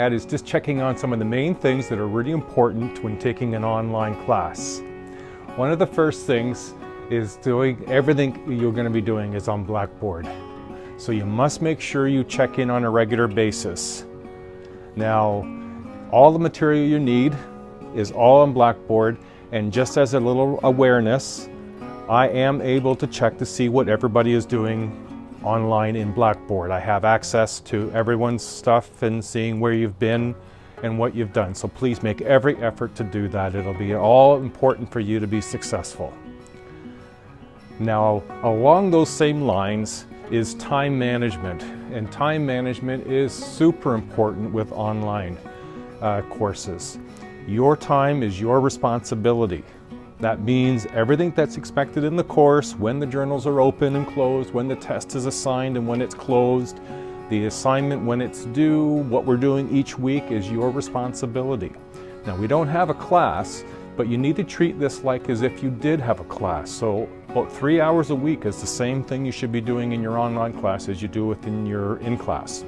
at is just checking on some of the main things that are really important when taking an online class. One of the first things is doing everything you're going to be doing is on Blackboard. So you must make sure you check in on a regular basis. Now, all the material you need is all on Blackboard, and just as a little awareness, I am able to check to see what everybody is doing online in Blackboard. I have access to everyone's stuff and seeing where you've been and what you've done. So please make every effort to do that. It'll be all important for you to be successful. Now, along those same lines is time management. And time management is super important with online courses. Your time is your responsibility. That means everything that's expected in the course, when the journals are open and closed, when the test is assigned and when it's closed, the assignment when it's due, what we're doing each week is your responsibility. Now, we don't have a class, but you need to treat this like as if you did have a class. So about 3 hours a week is the same thing you should be doing in your online class as you do within your in-class.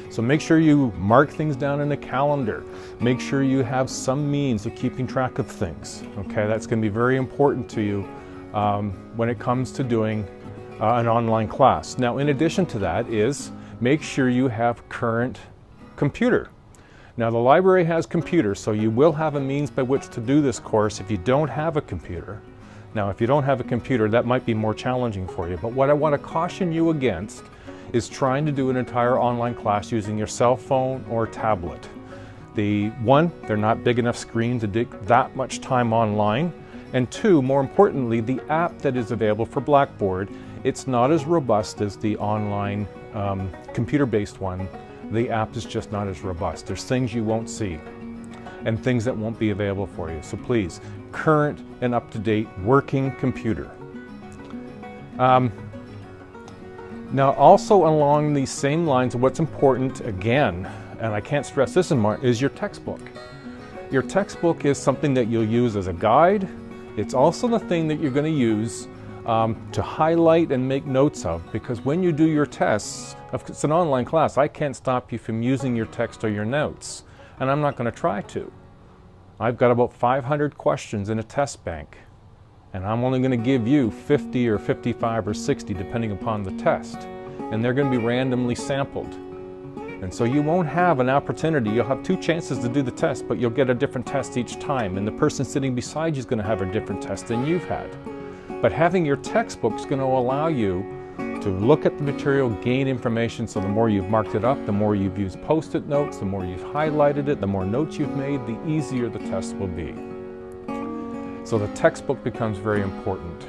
So make sure you mark things down in a calendar. Make sure you have some means of keeping track of things. Okay, that's going to be very important to you when it comes to doing an online class. Now, in addition to that is make sure you have current computer. Now, the library has computers, so you will have a means by which to do this course if you don't have a computer. Now, if you don't have a computer, that might be more challenging for you. But what I want to caution you against is trying to do an entire online class using your cell phone or tablet. They're not big enough screens to take that much time online. And two, more importantly, the app that is available for Blackboard, it's not as robust as the online computer-based one. The app is just not as robust. There's things you won't see and things that won't be available for you. So please, current and up-to-date working computer. Now, also along these same lines, what's important, again, and I can't stress this enough, is your textbook. Your textbook is something that you'll use as a guide. It's also the thing that you're going to use to highlight and make notes of, because when you do your tests, if it's an online class, I can't stop you from using your text or your notes, and I'm not going to try to. I've got about 500 questions in a test bank, and I'm only going to give you 50 or 55 or 60 depending upon the test, and they're going to be randomly sampled. And so you won't have an opportunity. You'll have 2 chances to do the test, but you'll get a different test each time, and the person sitting beside you is going to have a different test than you've had. But having your textbook is going to allow you to look at the material, gain information. So the more you've marked it up, the more you've used Post-it notes, the more you've highlighted it, the more notes you've made, the easier the test will be. So the textbook becomes very important.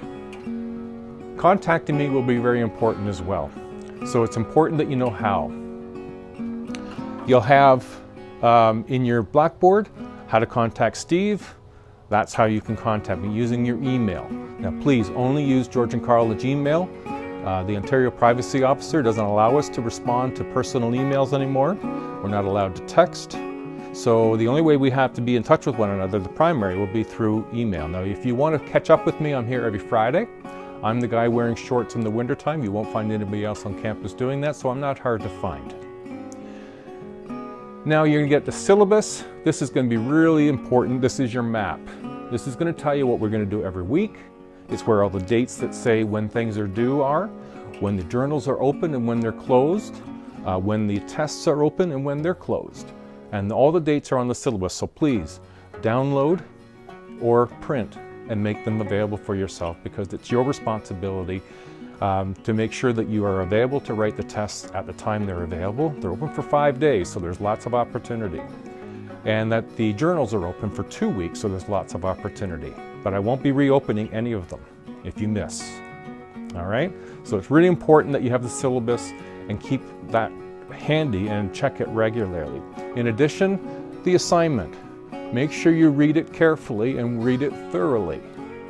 Contacting me will be very important as well. So it's important that you know how. You'll have in your Blackboard how to contact Steve. That's how you can contact me, using your email. Now please only use georgeandcarl@gmail. The Ontario Privacy Officer doesn't allow us to respond to personal emails anymore. We're not allowed to text. So the only way we have to be in touch with one another, the primary, will be through email. Now if you want to catch up with me, I'm here every Friday. I'm the guy wearing shorts in the wintertime. You won't find anybody else on campus doing that, so I'm not hard to find. Now you're going to get the syllabus. This is going to be really important. This is your map. This is going to tell you what we're going to do every week. It's where all the dates that say when things are due are, when the journals are open and when they're closed, when the tests are open and when they're closed. And all the dates are on the syllabus, so please download or print and make them available for yourself, because it's your responsibility to make sure that you are available to write the tests at the time they're available. They're open for 5 days, so there's lots of opportunity. And that the journals are open for 2 weeks, so there's lots of opportunity. But I won't be reopening any of them if you miss. All right? So it's really important that you have the syllabus and keep that handy and check it regularly. In addition, the assignment. Make sure you read it carefully and read it thoroughly.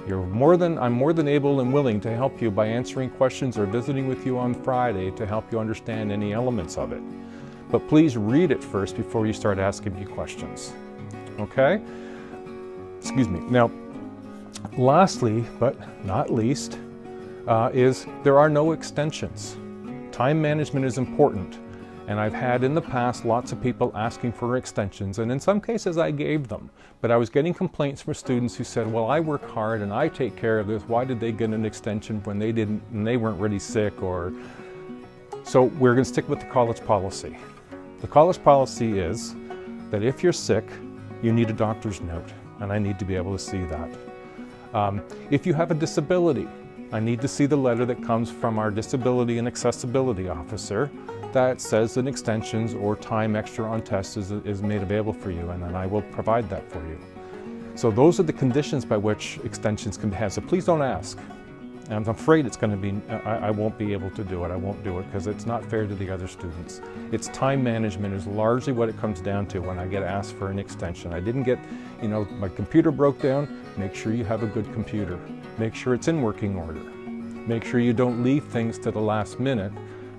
I'm more than able and willing to help you by answering questions or visiting with you on Friday to help you understand any elements of it. But please read it first before you start asking me questions. Okay? Excuse me. Now, lastly, but not least, is there are no extensions. Time management is important. And I've had in the past lots of people asking for extensions, and in some cases I gave them. But I was getting complaints from students who said, well, I work hard and I take care of this. Why did they get an extension when they didn't, and they weren't really sick? Or so we're going to stick with the college policy. The college policy is that if you're sick, you need a doctor's note, and I need to be able to see that. If you have a disability, I need to see the letter that comes from our disability and accessibility officer that says an extensions or time extra on tests is made available for you, and then I will provide that for you. So those are the conditions by which extensions can be had. So please don't ask. And I'm afraid it's going to be, I won't be able to do it. I won't do it because it's not fair to the other students. It's time management is largely what it comes down to when I get asked for an extension. I didn't get, my computer broke down. Make sure you have a good computer. Make sure it's in working order. Make sure you don't leave things to the last minute.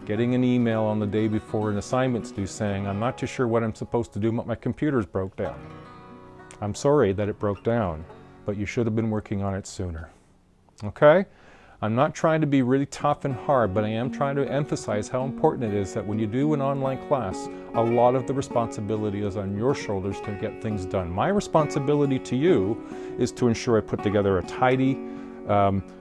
Getting an email on the day before an assignment's due saying, I'm not too sure what I'm supposed to do, but my computer's broke down. I'm sorry that it broke down, but you should have been working on it sooner. Okay? I'm not trying to be really tough and hard, but I am trying to emphasize how important it is that when you do an online class, a lot of the responsibility is on your shoulders to get things done. My responsibility to you is to ensure I put together a tidy,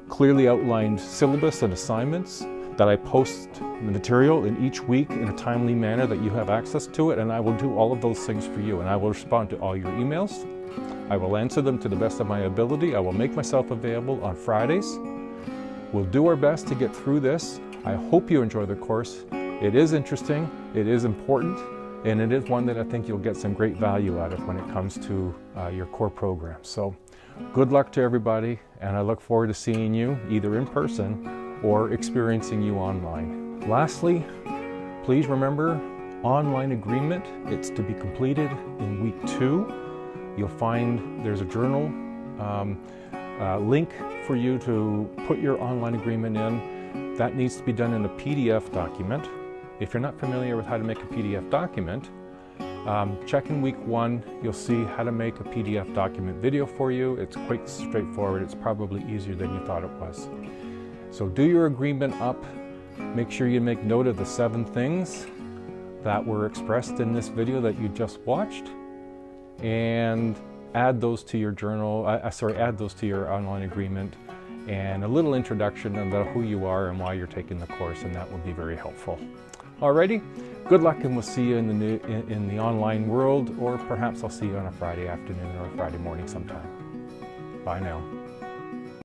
clearly outlined syllabus and assignments, that I post the material in each week in a timely manner that you have access to it, and I will do all of those things for you, and I will respond to all your emails. I will answer them to the best of my ability. I will make myself available on Fridays. We'll do our best to get through this. I hope you enjoy the course. It is interesting, it is important, and it is one that I think you'll get some great value out of when it comes to your core program. So good luck to everybody, and I look forward to seeing you either in person or experiencing you online. Lastly, please remember, online agreement, it's to be completed in week 2. You'll find there's a journal link for you to put your online agreement in. That needs to be done in a PDF document. If you're not familiar with how to make a PDF document, check in week 1. You'll see how to make a PDF document video for you. It's quite straightforward. It's probably easier than you thought it was. So do your agreement up. Make sure you make note of the 7 things that were expressed in this video that you just watched, and add those to your journal, add those to your online agreement, and a little introduction about who you are and why you're taking the course, and that will be very helpful. Alrighty, good luck, and we'll see you in the online world, or perhaps I'll see you on a Friday afternoon or a Friday morning sometime. Bye now.